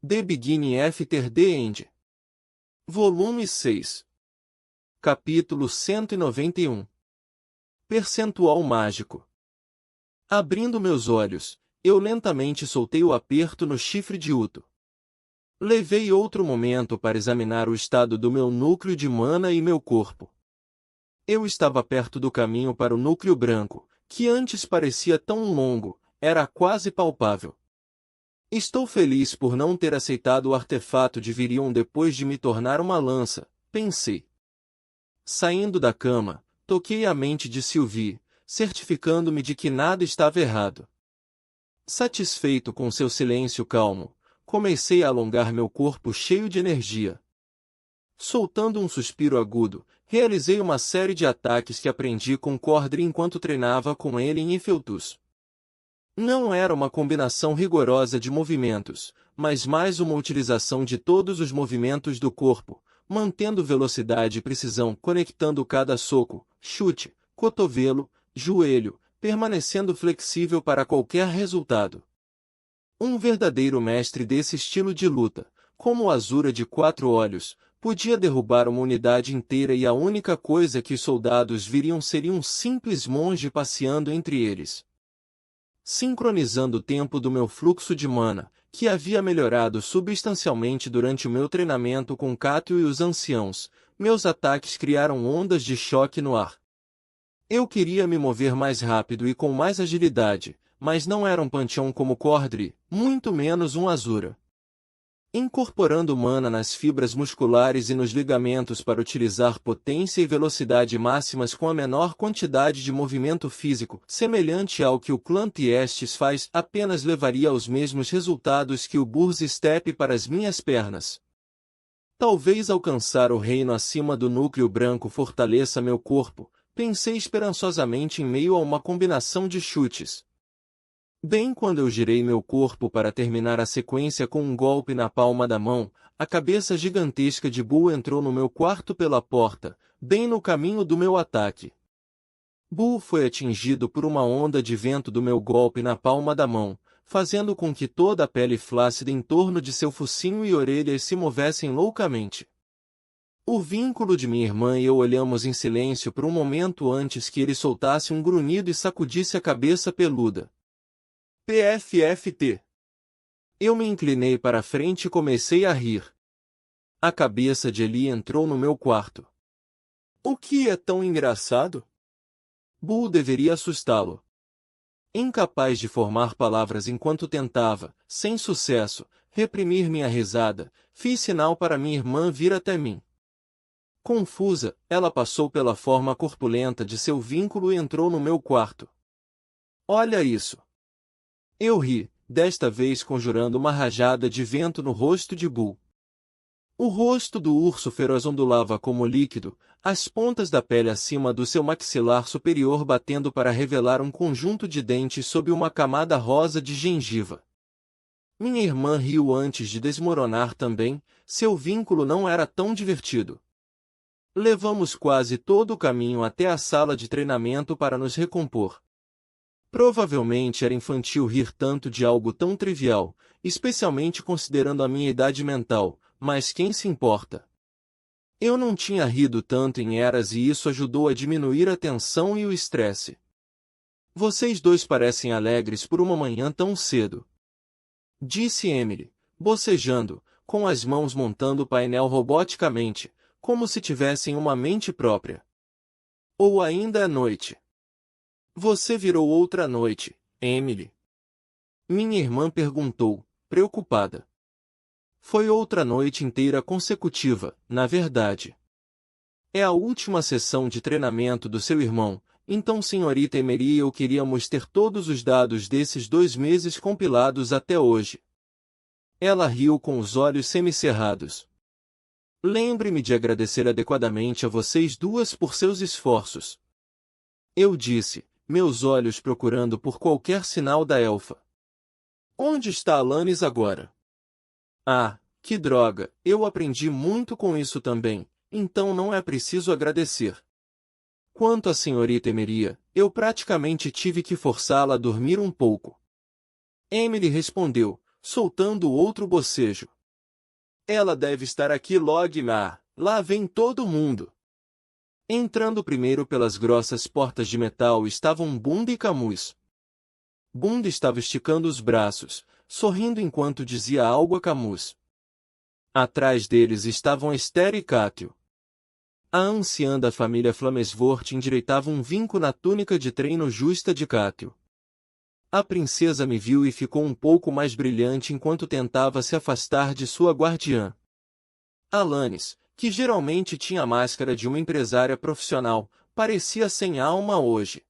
The Beginning After the End. Volume 6. Capítulo 191. Percentual mágico. Abrindo meus olhos, eu lentamente soltei o aperto no chifre de Uto. Levei outro momento para examinar o estado do meu núcleo de mana e meu corpo. Eu estava perto do caminho para o núcleo branco, que antes parecia tão longo, era quase palpável. Estou feliz por não ter aceitado o artefato de Virion depois de me tornar uma lança, pensei. Saindo da cama, toquei a mente de Sylvie, certificando-me de que nada estava errado. Satisfeito com seu silêncio calmo, comecei a alongar meu corpo cheio de energia. Soltando um suspiro agudo, realizei uma série de ataques que aprendi com Cordry enquanto treinava com ele em Efeltus. Não era uma combinação rigorosa de movimentos, mas mais uma utilização de todos os movimentos do corpo, mantendo velocidade e precisão, conectando cada soco, chute, cotovelo, joelho, permanecendo flexível para qualquer resultado. Um verdadeiro mestre desse estilo de luta, como o Azura de 4 olhos, podia derrubar uma unidade inteira e a única coisa que os soldados viriam seria um simples monge passeando entre eles. Sincronizando o tempo do meu fluxo de mana, que havia melhorado substancialmente durante o meu treinamento com Cátio e os anciãos, meus ataques criaram ondas de choque no ar. Eu queria me mover mais rápido e com mais agilidade, mas não era um panteão como Cordry, muito menos um Azura. Incorporando mana nas fibras musculares e nos ligamentos para utilizar potência e velocidade máximas com a menor quantidade de movimento físico, semelhante ao que o clã Tiestes faz, apenas levaria aos mesmos resultados que o Burst Step para as minhas pernas. Talvez alcançar o reino acima do núcleo branco fortaleça meu corpo, pensei esperançosamente em meio a uma combinação de chutes. Bem quando eu girei meu corpo para terminar a sequência com um golpe na palma da mão, a cabeça gigantesca de Bull entrou no meu quarto pela porta, bem no caminho do meu ataque. Bull foi atingido por uma onda de vento do meu golpe na palma da mão, fazendo com que toda a pele flácida em torno de seu focinho e orelhas se movessem loucamente. O vínculo de minha irmã e eu olhamos em silêncio por um momento antes que ele soltasse um grunhido e sacudisse a cabeça peluda. PFFT. Eu me inclinei para a frente e comecei a rir. A cabeça de Eli entrou no meu quarto. O que é tão engraçado? Bull deveria assustá-lo. Incapaz de formar palavras enquanto tentava, sem sucesso, reprimir minha risada, fiz sinal para minha irmã vir até mim. Confusa, ela passou pela forma corpulenta de seu vínculo e entrou no meu quarto. Olha isso! Eu ri, desta vez conjurando uma rajada de vento no rosto de Bull. O rosto do urso feroz ondulava como líquido, as pontas da pele acima do seu maxilar superior batendo para revelar um conjunto de dentes sob uma camada rosa de gengiva. Minha irmã riu antes de desmoronar também, seu vínculo não era tão divertido. Levamos quase todo o caminho até a sala de treinamento para nos recompor. Provavelmente era infantil rir tanto de algo tão trivial, especialmente considerando a minha idade mental, mas quem se importa? Eu não tinha rido tanto em eras e isso ajudou a diminuir a tensão e o estresse. Vocês dois parecem alegres por uma manhã tão cedo, disse Emily, bocejando, com as mãos montando o painel roboticamente, como se tivessem uma mente própria. Ou ainda é noite. Você virou outra noite, Emily? Minha irmã perguntou, preocupada. Foi outra noite inteira consecutiva, na verdade. É a última sessão de treinamento do seu irmão, então senhorita Emery e eu queríamos ter todos os dados desses 2 meses compilados até hoje. Ela riu com os olhos semicerrados. Lembre-me de agradecer adequadamente a vocês duas por seus esforços. Eu disse, meus olhos procurando por qualquer sinal da elfa. Onde está Alanis agora? Ah, que droga, eu aprendi muito com isso também, então não é preciso agradecer. Quanto à senhorita Emeria, eu praticamente tive que forçá-la a dormir um pouco. Emily respondeu, soltando outro bocejo. Ela deve estar aqui logo, lá vem todo mundo. Entrando primeiro pelas grossas portas de metal estavam Bunda e Camus. Bunda estava esticando os braços, sorrindo enquanto dizia algo a Camus. Atrás deles estavam Esther e Cátio. A anciã da família Flamesvort endireitava um vinco na túnica de treino justa de Cátio. A princesa me viu e ficou um pouco mais brilhante enquanto tentava se afastar de sua guardiã. Alanis, que geralmente tinha a máscara de uma empresária profissional, parecia sem alma hoje.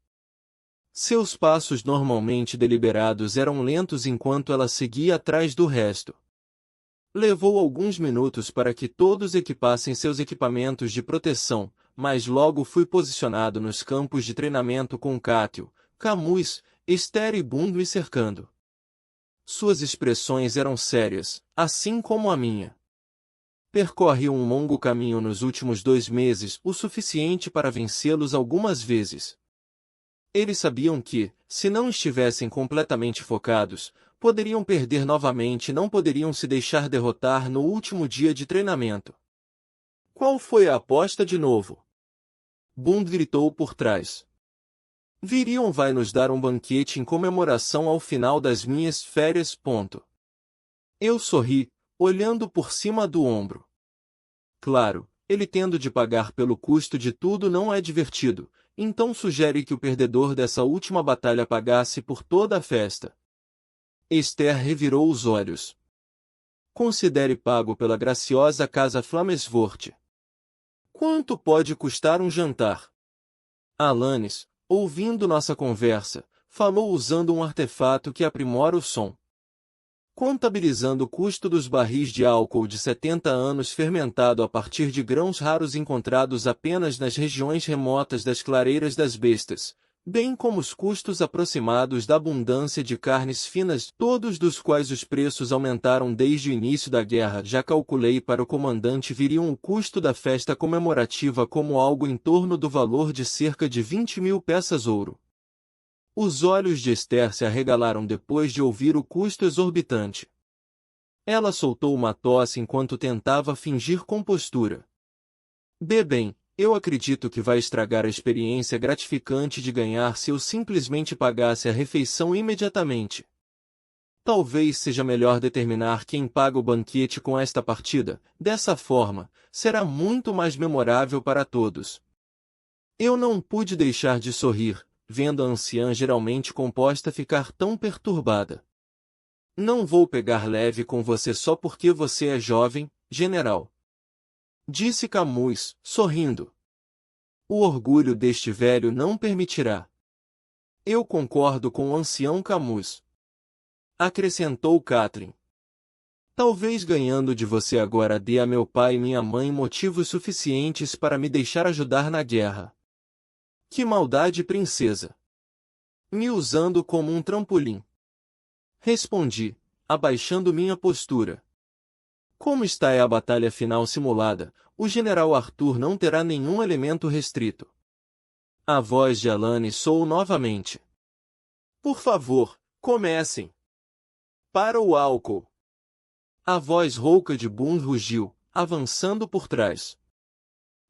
Seus passos normalmente deliberados eram lentos enquanto ela seguia atrás do resto. Levou alguns minutos para que todos equipassem seus equipamentos de proteção, mas logo fui posicionado nos campos de treinamento com Cátio, Camus, Esther e Bunda me cercando. Suas expressões eram sérias, assim como a minha. Percorri um longo caminho nos últimos 2 meses, o suficiente para vencê-los algumas vezes. Eles sabiam que, se não estivessem completamente focados, poderiam perder novamente e não poderiam se deixar derrotar no último dia de treinamento. Qual foi a aposta de novo? Bund gritou por trás. Virion vai nos dar um banquete em comemoração ao final das minhas férias. Eu sorri, olhando por cima do ombro. Claro, ele tendo de pagar pelo custo de tudo não é divertido, então sugere que o perdedor dessa última batalha pagasse por toda a festa. Esther revirou os olhos. Considere pago pela graciosa casa Flamesvort. Quanto pode custar um jantar? Alanis, ouvindo nossa conversa, falou usando um artefato que aprimora o som. Contabilizando o custo dos barris de álcool de 70 anos fermentado a partir de grãos raros encontrados apenas nas regiões remotas das clareiras das bestas, bem como os custos aproximados da abundância de carnes finas, todos dos quais os preços aumentaram desde o início da guerra, já calculei para o comandante Virion o custo da festa comemorativa como algo em torno do valor de cerca de 20.000 peças ouro. Os olhos de Esther se arregalaram depois de ouvir o custo exorbitante. Ela soltou uma tosse enquanto tentava fingir compostura. Bem, eu acredito que vai estragar a experiência gratificante de ganhar se eu simplesmente pagasse a refeição imediatamente. Talvez seja melhor determinar quem paga o banquete com esta partida, dessa forma, será muito mais memorável para todos. Eu não pude deixar de sorrir, vendo a anciã geralmente composta ficar tão perturbada. Não vou pegar leve com você só porque você é jovem, general. Disse Camus, sorrindo. O orgulho deste velho não permitirá. Eu concordo com o ancião Camus. Acrescentou Catherine. Talvez ganhando de você agora dê a meu pai e minha mãe motivos suficientes para me deixar ajudar na guerra. Que maldade, princesa! Me usando como um trampolim. Respondi, abaixando minha postura. Como está a batalha final simulada, o general Arthur não terá nenhum elemento restrito. A voz de Alanis soou novamente. Por favor, comecem. Para o álcool. A voz rouca de Bund rugiu, avançando por trás.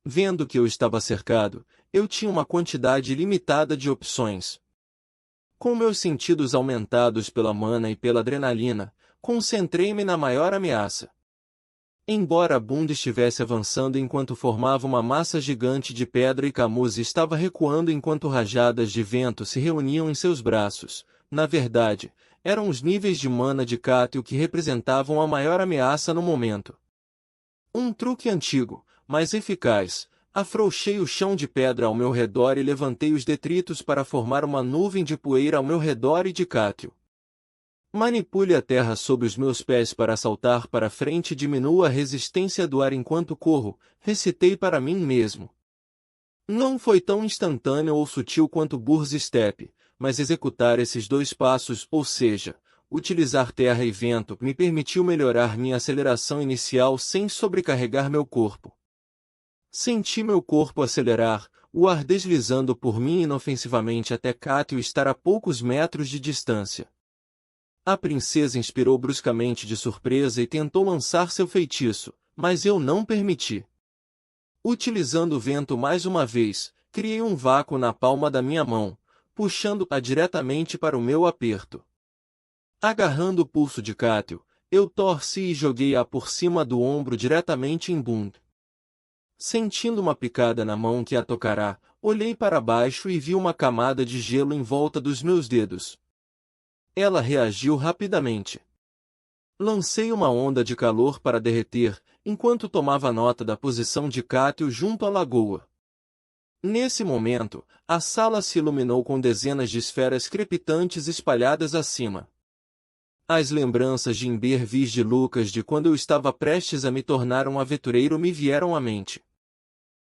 Vendo que eu estava cercado, eu tinha uma quantidade limitada de opções. Com meus sentidos aumentados pela mana e pela adrenalina, concentrei-me na maior ameaça. Embora Bund estivesse avançando enquanto formava uma massa gigante de pedra e Camus estava recuando enquanto rajadas de vento se reuniam em seus braços, na verdade, eram os níveis de mana de Cátio que representavam a maior ameaça no momento. Um truque antigo, mas eficaz, afrouxei o chão de pedra ao meu redor e levantei os detritos para formar uma nuvem de poeira ao meu redor e de Cátio. Manipule a terra sob os meus pés para saltar para frente e diminua a resistência do ar enquanto corro, recitei para mim mesmo. Não foi tão instantâneo ou sutil quanto Burz Step, mas executar esses 2 passos, ou seja, utilizar terra e vento, me permitiu melhorar minha aceleração inicial sem sobrecarregar meu corpo. Senti meu corpo acelerar, o ar deslizando por mim inofensivamente até Cátio estar a poucos metros de distância. A princesa inspirou bruscamente de surpresa e tentou lançar seu feitiço, mas eu não permiti. Utilizando o vento mais uma vez, criei um vácuo na palma da minha mão, puxando-a diretamente para o meu aperto. Agarrando o pulso de Cátil, eu torci e joguei-a por cima do ombro diretamente em Bund. Sentindo uma picada na mão que a tocará, olhei para baixo e vi uma camada de gelo em volta dos meus dedos. Ela reagiu rapidamente. Lancei uma onda de calor para derreter, enquanto tomava nota da posição de Cátil junto à lagoa. Nesse momento, a sala se iluminou com dezenas de esferas crepitantes espalhadas acima. As lembranças de imbervis de Lucas de quando eu estava prestes a me tornar um aventureiro me vieram à mente.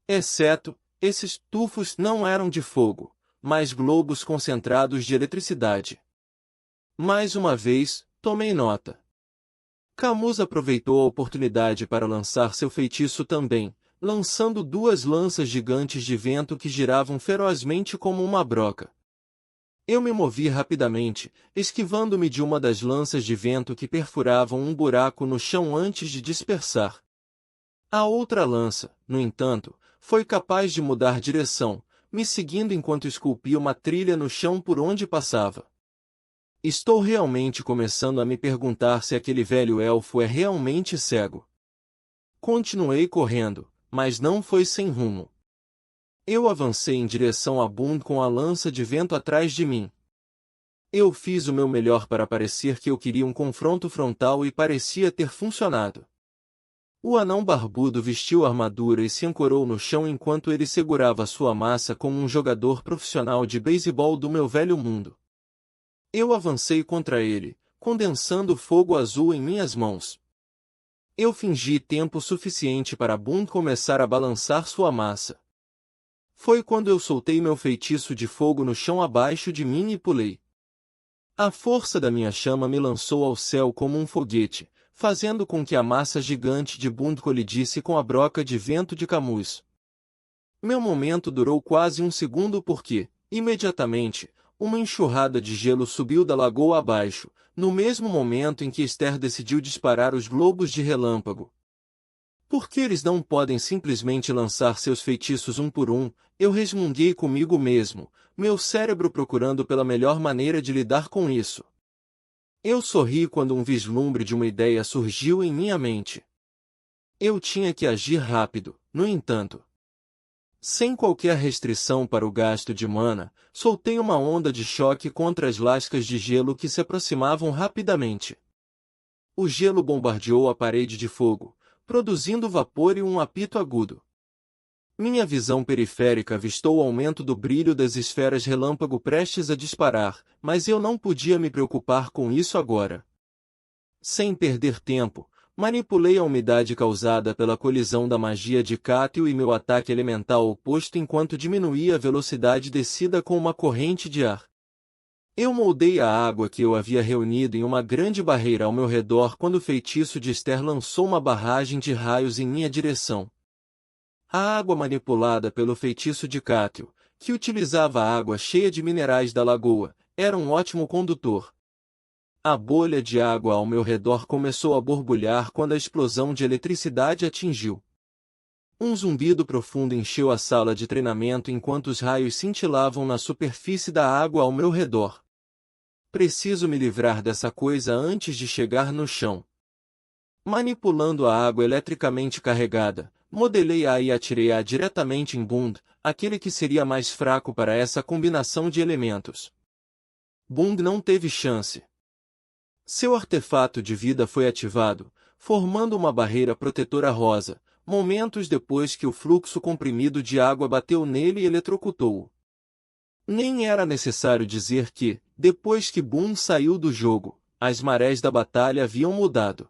Exceto, esses tufos não eram de fogo, mas globos concentrados de eletricidade. Mais uma vez, tomei nota. Camus aproveitou a oportunidade para lançar seu feitiço também, lançando duas lanças gigantes de vento que giravam ferozmente como uma broca. Eu me movi rapidamente, esquivando-me de uma das lanças de vento que perfuravam um buraco no chão antes de dispersar. A outra lança, no entanto, foi capaz de mudar direção, me seguindo enquanto esculpia uma trilha no chão por onde passava. Estou realmente começando a me perguntar se aquele velho elfo é realmente cego. Continuei correndo, mas não foi sem rumo. Eu avancei em direção a Bund com a lança de vento atrás de mim. Eu fiz o meu melhor para parecer que eu queria um confronto frontal e parecia ter funcionado. O anão barbudo vestiu a armadura e se ancorou no chão enquanto ele segurava sua massa como um jogador profissional de beisebol do meu velho mundo. Eu avancei contra ele, condensando fogo azul em minhas mãos. Eu fingi tempo suficiente para Bund começar a balançar sua massa. Foi quando eu soltei meu feitiço de fogo no chão abaixo de mim e pulei. A força da minha chama me lançou ao céu como um foguete, fazendo com que a massa gigante de Bund colidisse com a broca de vento de Camus. Meu momento durou quase um segundo porque, imediatamente, uma enxurrada de gelo subiu da lagoa abaixo, no mesmo momento em que Esther decidiu disparar os globos de relâmpago. Por que eles não podem simplesmente lançar seus feitiços um por um? Eu resmunguei comigo mesmo, meu cérebro procurando pela melhor maneira de lidar com isso. Eu sorri quando um vislumbre de uma ideia surgiu em minha mente. Eu tinha que agir rápido, no entanto. Sem qualquer restrição para o gasto de mana, soltei uma onda de choque contra as lascas de gelo que se aproximavam rapidamente. O gelo bombardeou a parede de fogo, produzindo vapor e um apito agudo. Minha visão periférica avistou o aumento do brilho das esferas relâmpago prestes a disparar, mas eu não podia me preocupar com isso agora. Sem perder tempo, manipulei a umidade causada pela colisão da magia de Cátil e meu ataque elemental oposto enquanto diminuía a velocidade descida com uma corrente de ar. Eu moldei a água que eu havia reunido em uma grande barreira ao meu redor quando o feitiço de Esther lançou uma barragem de raios em minha direção. A água manipulada pelo feitiço de Cátil, que utilizava a água cheia de minerais da lagoa, era um ótimo condutor. A bolha de água ao meu redor começou a borbulhar quando a explosão de eletricidade atingiu. Um zumbido profundo encheu a sala de treinamento enquanto os raios cintilavam na superfície da água ao meu redor. Preciso me livrar dessa coisa antes de chegar no chão. Manipulando a água eletricamente carregada, modelei-a e atirei-a diretamente em Bund, aquele que seria mais fraco para essa combinação de elementos. Bund não teve chance. Seu artefato de vida foi ativado, formando uma barreira protetora rosa, momentos depois que o fluxo comprimido de água bateu nele e eletrocutou-o. Nem era necessário dizer que, depois que Bund saiu do jogo, as marés da batalha haviam mudado.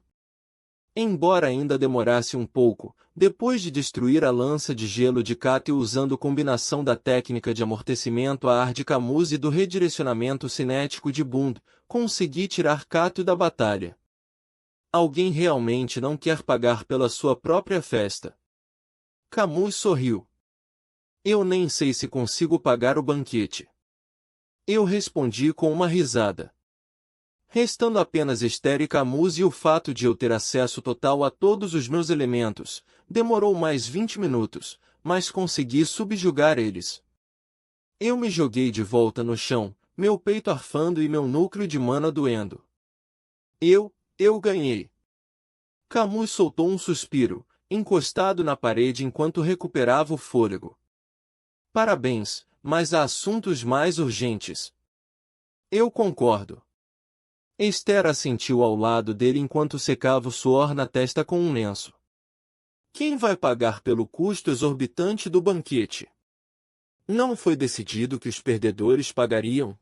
Embora ainda demorasse um pouco, depois de destruir a lança de gelo de Cátil usando combinação da técnica de amortecimento a ar de Camus e do redirecionamento cinético de Bund, consegui tirar Cátil da batalha. Alguém realmente não quer pagar pela sua própria festa. Camus sorriu. Eu nem sei se consigo pagar o banquete. Eu respondi com uma risada. Restando apenas Esther e Camus e o fato de eu ter acesso total a todos os meus elementos, demorou mais 20 minutos, mas consegui subjugar eles. Eu me joguei de volta no chão, meu peito arfando e meu núcleo de mana doendo. Eu ganhei. Camus soltou um suspiro, encostado na parede enquanto recuperava o fôlego. Parabéns, mas há assuntos mais urgentes. Eu concordo. Esther assentiu ao lado dele enquanto secava o suor na testa com um lenço. Quem vai pagar pelo custo exorbitante do banquete? Não foi decidido que os perdedores pagariam?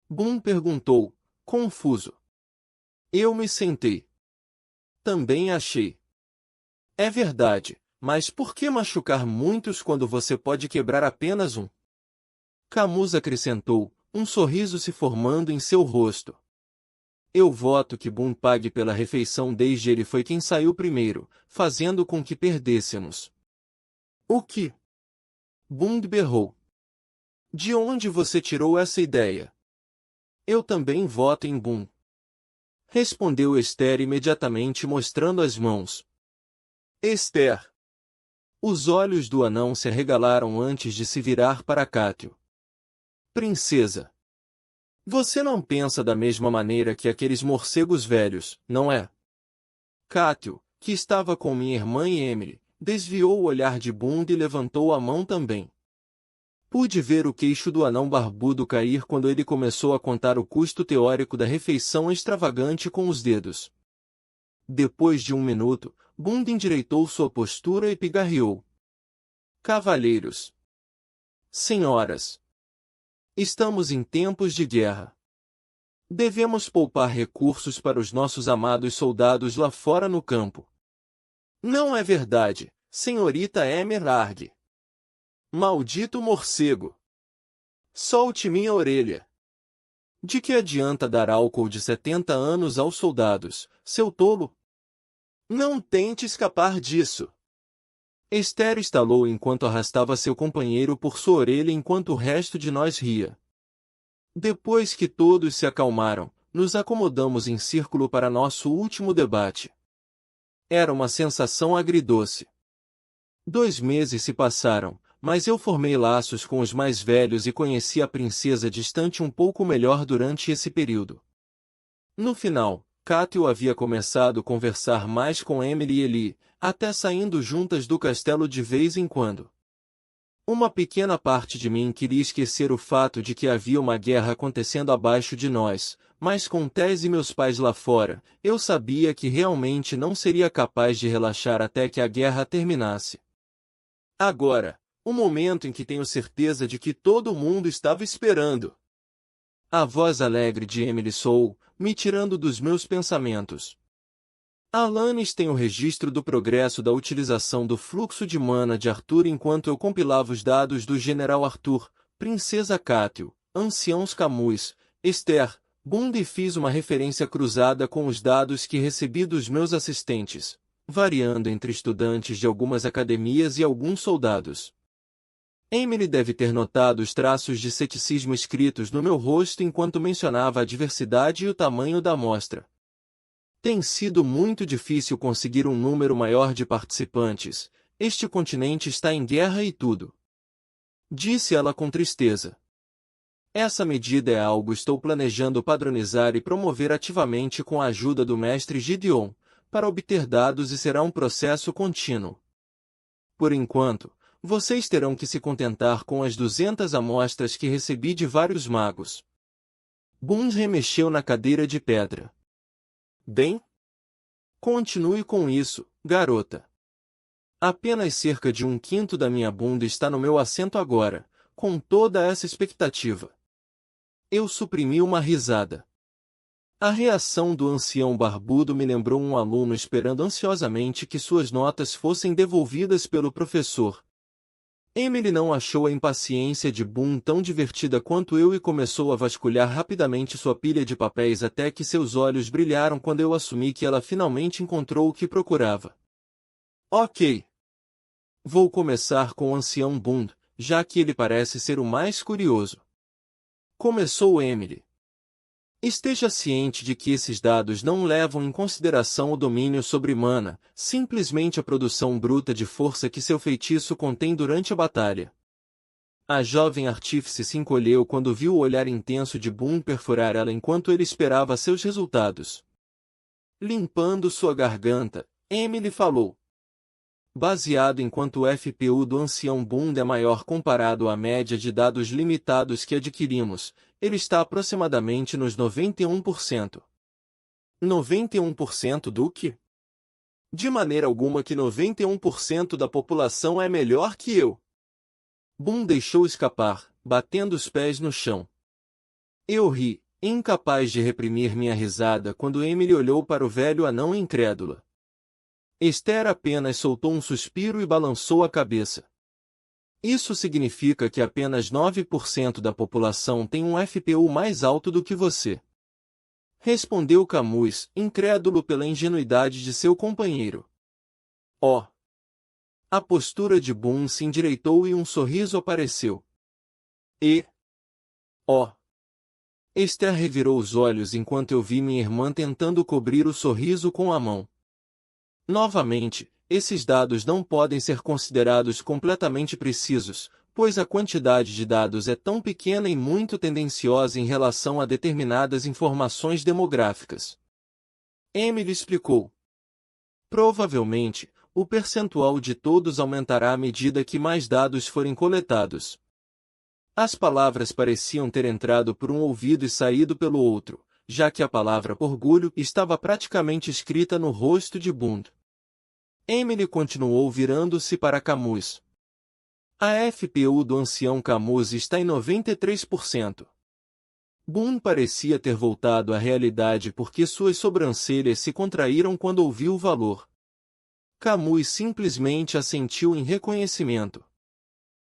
Boone perguntou, confuso. Eu me sentei. Também achei. É verdade, mas por que machucar muitos quando você pode quebrar apenas um? Camus acrescentou, um sorriso se formando em seu rosto. Eu voto que Boone pague pela refeição desde ele foi quem saiu primeiro, fazendo com que perdêssemos. O que? Boone berrou. De onde você tirou essa ideia? Eu também voto em Boone. Respondeu Esther imediatamente mostrando as mãos. Esther. Os olhos do anão se arregalaram antes de se virar para Cátio. Princesa. Você não pensa da mesma maneira que aqueles morcegos velhos, não é? Cátio, que estava com minha irmã e Emily, desviou o olhar de Boone e levantou a mão também. Pude ver o queixo do anão barbudo cair quando ele começou a contar o custo teórico da refeição extravagante com os dedos. Depois de um minuto, Boone endireitou sua postura e pigarreou. Cavalheiros. Senhoras. Estamos em tempos de guerra. Devemos poupar recursos para os nossos amados soldados lá fora no campo. Não é verdade, senhorita Emerald. Maldito morcego. Solte minha orelha. De que adianta dar álcool de 70 anos aos soldados, seu tolo? Não tente escapar disso. Esther estalou enquanto arrastava seu companheiro por sua orelha enquanto o resto de nós ria. Depois que todos se acalmaram, nos acomodamos em círculo para nosso último debate. Era uma sensação agridoce. 2 meses se passaram, mas eu formei laços com os mais velhos e conheci a princesa distante um pouco melhor durante esse período. No final, Cátio havia começado a conversar mais com Emily e Eli, até saindo juntas do castelo de vez em quando. Uma pequena parte de mim queria esquecer o fato de que havia uma guerra acontecendo abaixo de nós, mas com Tess e meus pais lá fora, eu sabia que realmente não seria capaz de relaxar até que a guerra terminasse. Agora, o momento em que tenho certeza de que todo mundo estava esperando. A voz alegre de Emily soou, me tirando dos meus pensamentos. Alanis tem o registro do progresso da utilização do fluxo de mana de Arthur enquanto eu compilava os dados do General Arthur, Princesa Cátio, Anciãos Camus, Esther, Boone e fiz uma referência cruzada com os dados que recebi dos meus assistentes, variando entre estudantes de algumas academias e alguns soldados. Emily deve ter notado os traços de ceticismo escritos no meu rosto enquanto mencionava a diversidade e o tamanho da amostra. Tem sido muito difícil conseguir um número maior de participantes, este continente está em guerra e tudo. Disse ela com tristeza. Essa medida é algo estou planejando padronizar e promover ativamente com a ajuda do mestre Gideon, para obter dados e será um processo contínuo. Por enquanto, vocês terão que se contentar com as 200 amostras que recebi de vários magos. Boone remexeu na cadeira de pedra. Bem? Continue com isso, garota. Apenas cerca de 1/5 da minha bunda está no meu assento agora, com toda essa expectativa. Eu suprimi uma risada. A reação do ancião barbudo me lembrou um aluno esperando ansiosamente que suas notas fossem devolvidas pelo professor. Emily não achou a impaciência de Boone tão divertida quanto eu e começou a vasculhar rapidamente sua pilha de papéis até que seus olhos brilharam quando eu assumi que ela finalmente encontrou o que procurava. Ok. Vou começar com o ancião Boone, já que ele parece ser o mais curioso. Começou Emily. Esteja ciente de que esses dados não levam em consideração o domínio sobre mana, simplesmente a produção bruta de força que seu feitiço contém durante a batalha. A jovem artífice se encolheu quando viu o olhar intenso de Boone perfurar ela enquanto ele esperava seus resultados. Limpando sua garganta, Emily falou. Baseado em quanto o FPU do ancião Boone é maior comparado à média de dados limitados que adquirimos, ele está aproximadamente nos 91%. 91% do quê? De maneira alguma que 91% da população é melhor que eu. Boone deixou escapar, batendo os pés no chão. Eu ri, incapaz de reprimir minha risada quando Emily olhou para o velho anão incrédula. Esther apenas soltou um suspiro e balançou a cabeça. Isso significa que apenas 9% da população tem um FPU mais alto do que você. Respondeu Camus, incrédulo pela ingenuidade de seu companheiro. Oh! A postura de Boone se endireitou e um sorriso apareceu. Oh! Esther revirou os olhos enquanto eu vi minha irmã tentando cobrir o sorriso com a mão. Novamente, esses dados não podem ser considerados completamente precisos, pois a quantidade de dados é tão pequena e muito tendenciosa em relação a determinadas informações demográficas. Emily explicou. Provavelmente, o percentual de todos aumentará à medida que mais dados forem coletados. As palavras pareciam ter entrado por um ouvido e saído pelo outro, já que a palavra orgulho estava praticamente escrita no rosto de Boone. Emily continuou virando-se para Camus. A FPU do ancião Camus está em 93%. Boone parecia ter voltado à realidade porque suas sobrancelhas se contraíram quando ouviu o valor. Camus simplesmente assentiu em reconhecimento.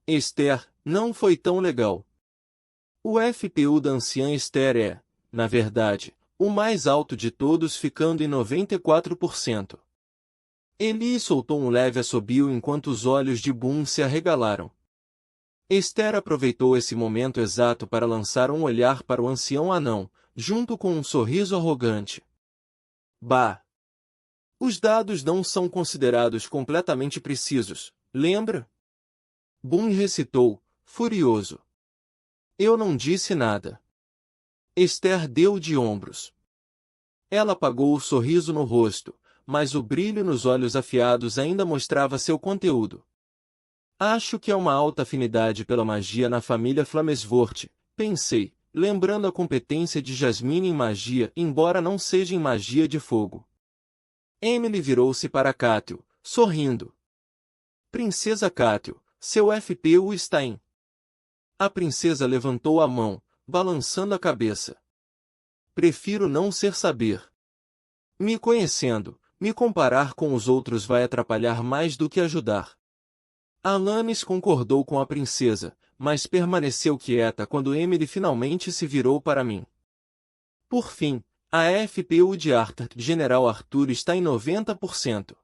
Esther, não foi tão legal. O FPU da anciã Esther é, na verdade, o mais alto de todos, ficando em 94%. Eli soltou um leve assobio enquanto os olhos de Boone se arregalaram. Esther aproveitou esse momento exato para lançar um olhar para o ancião anão, junto com um sorriso arrogante. Bah! Os dados não são considerados completamente precisos, lembra? Boone recitou, furioso. Eu não disse nada. Esther deu de ombros. Ela apagou o sorriso no rosto, mas o brilho nos olhos afiados ainda mostrava seu conteúdo. Acho que há uma alta afinidade pela magia na família Flamesvort, pensei, lembrando a competência de Jasmine em magia, embora não seja em magia de fogo. Emily virou-se para Cátio, sorrindo. Princesa Cátio, seu FPU está em... A princesa levantou a mão, balançando a cabeça. Prefiro não ser saber. Me conhecendo, me comparar com os outros vai atrapalhar mais do que ajudar. Alanis concordou com a princesa, mas permaneceu quieta quando Emily finalmente se virou para mim. Por fim, a FPU de Arthur, General Arthur, está em 90%.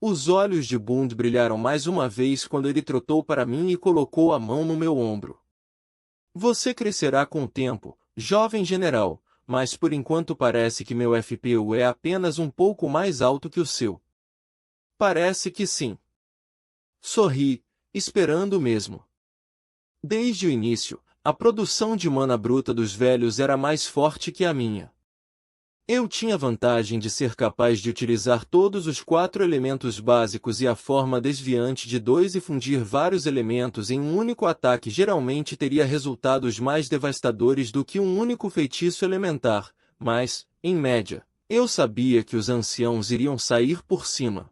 Os olhos de Boone brilharam mais uma vez quando ele trotou para mim e colocou a mão no meu ombro. Você crescerá com o tempo, jovem general, mas por enquanto parece que meu FPU é apenas um pouco mais alto que o seu. Parece que sim. Sorri, esperando o mesmo. Desde o início, a produção de mana bruta dos velhos era mais forte que a minha. Eu tinha a vantagem de ser capaz de utilizar todos os 4 elementos básicos e a forma desviante de 2 e fundir vários elementos em um único ataque geralmente teria resultados mais devastadores do que um único feitiço elementar, mas, em média, eu sabia que os anciãos iriam sair por cima.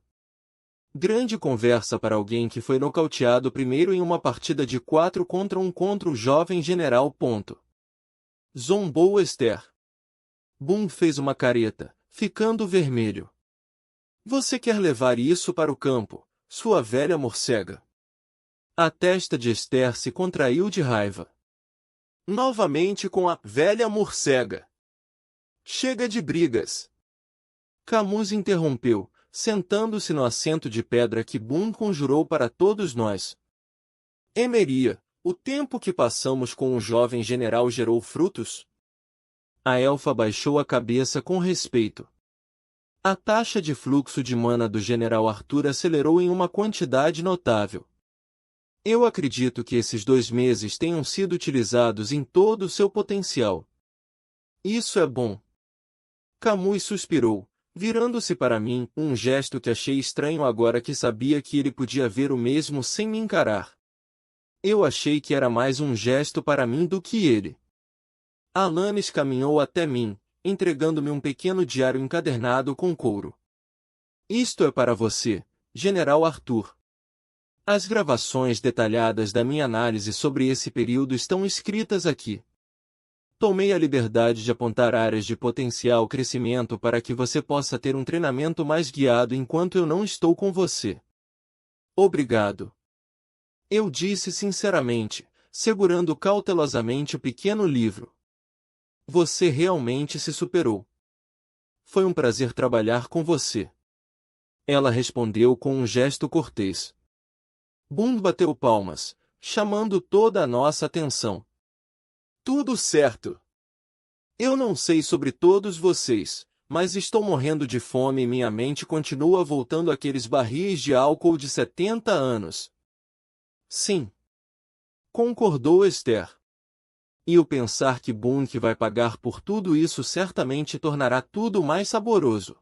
Grande conversa para alguém que foi nocauteado primeiro em uma partida de 4 contra o jovem general. Zombou Esther. Boone fez uma careta, ficando vermelho. Você quer levar isso para o campo, sua velha morcega? A testa de Esther se contraiu de raiva. Novamente com a velha morcega. Chega de brigas. Camus interrompeu, sentando-se no assento de pedra que Boone conjurou para todos nós. Emeria, o tempo que passamos com o jovem general gerou frutos? A elfa baixou a cabeça com respeito. A taxa de fluxo de mana do General Arthur acelerou em uma quantidade notável. Eu acredito que esses 2 meses tenham sido utilizados em todo o seu potencial. Isso é bom. Camus suspirou, virando-se para mim, um gesto que achei estranho agora que sabia que ele podia ver o mesmo sem me encarar. Eu achei que era mais um gesto para mim do que ele. Alanis caminhou até mim, entregando-me um pequeno diário encadernado com couro. Isto é para você, General Arthur. As gravações detalhadas da minha análise sobre esse período estão escritas aqui. Tomei a liberdade de apontar áreas de potencial crescimento para que você possa ter um treinamento mais guiado enquanto eu não estou com você. Obrigado. Eu disse sinceramente, segurando cautelosamente o pequeno livro. Você realmente se superou. Foi um prazer trabalhar com você. Ela respondeu com um gesto cortês. Boone bateu palmas, chamando toda a nossa atenção. Tudo certo. Eu não sei sobre todos vocês, mas estou morrendo de fome e minha mente continua voltando àqueles barris de álcool de 70 anos. Sim. Concordou Esther. E o pensar que Boone vai pagar por tudo isso certamente tornará tudo mais saboroso.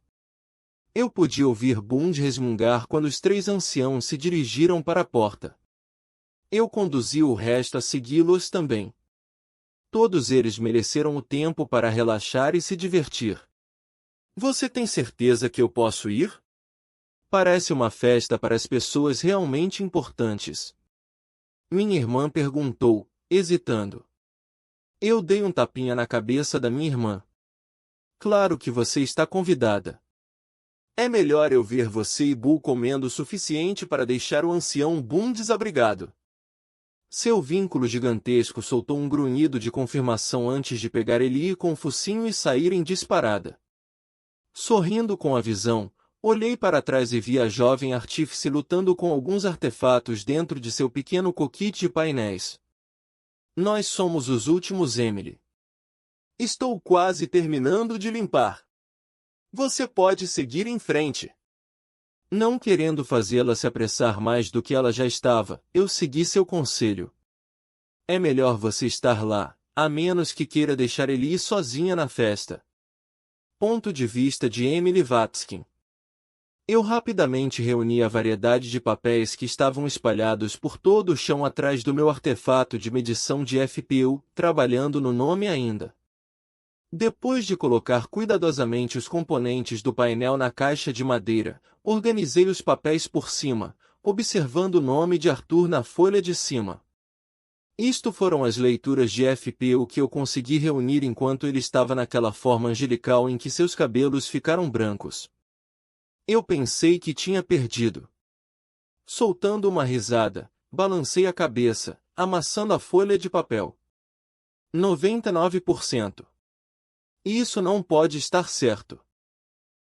Eu podia ouvir Boone resmungar quando os 3 anciãos se dirigiram para a porta. Eu conduzi o resto a segui-los também. Todos eles mereceram o tempo para relaxar e se divertir. Você tem certeza que eu posso ir? Parece uma festa para as pessoas realmente importantes. Minha irmã perguntou, hesitando. Eu dei um tapinha na cabeça da minha irmã. Claro que você está convidada. É melhor eu ver você e Bull comendo o suficiente para deixar o ancião Boone desabrigado. Seu vínculo gigantesco soltou um grunhido de confirmação antes de pegar Eli com o focinho e sair em disparada. Sorrindo com a visão, olhei para trás e vi a jovem artífice lutando com alguns artefatos dentro de seu pequeno coquite de painéis. Nós somos os últimos, Emily. Estou quase terminando de limpar. Você pode seguir em frente. Não querendo fazê-la se apressar mais do que ela já estava, eu segui seu conselho. É melhor você estar lá, a menos que queira deixar Eli sozinha na festa. Ponto de vista de Emily Watskin. Eu rapidamente reuni a variedade de papéis que estavam espalhados por todo o chão atrás do meu artefato de medição de FPU, trabalhando no nome ainda. Depois de colocar cuidadosamente os componentes do painel na caixa de madeira, organizei os papéis por cima, observando o nome de Arthur na folha de cima. Isto foram as leituras de FPU que eu consegui reunir enquanto ele estava naquela forma angelical em que seus cabelos ficaram brancos. Eu pensei que tinha perdido. Soltando uma risada, balancei a cabeça, amassando a folha de papel. 99%. Isso não pode estar certo.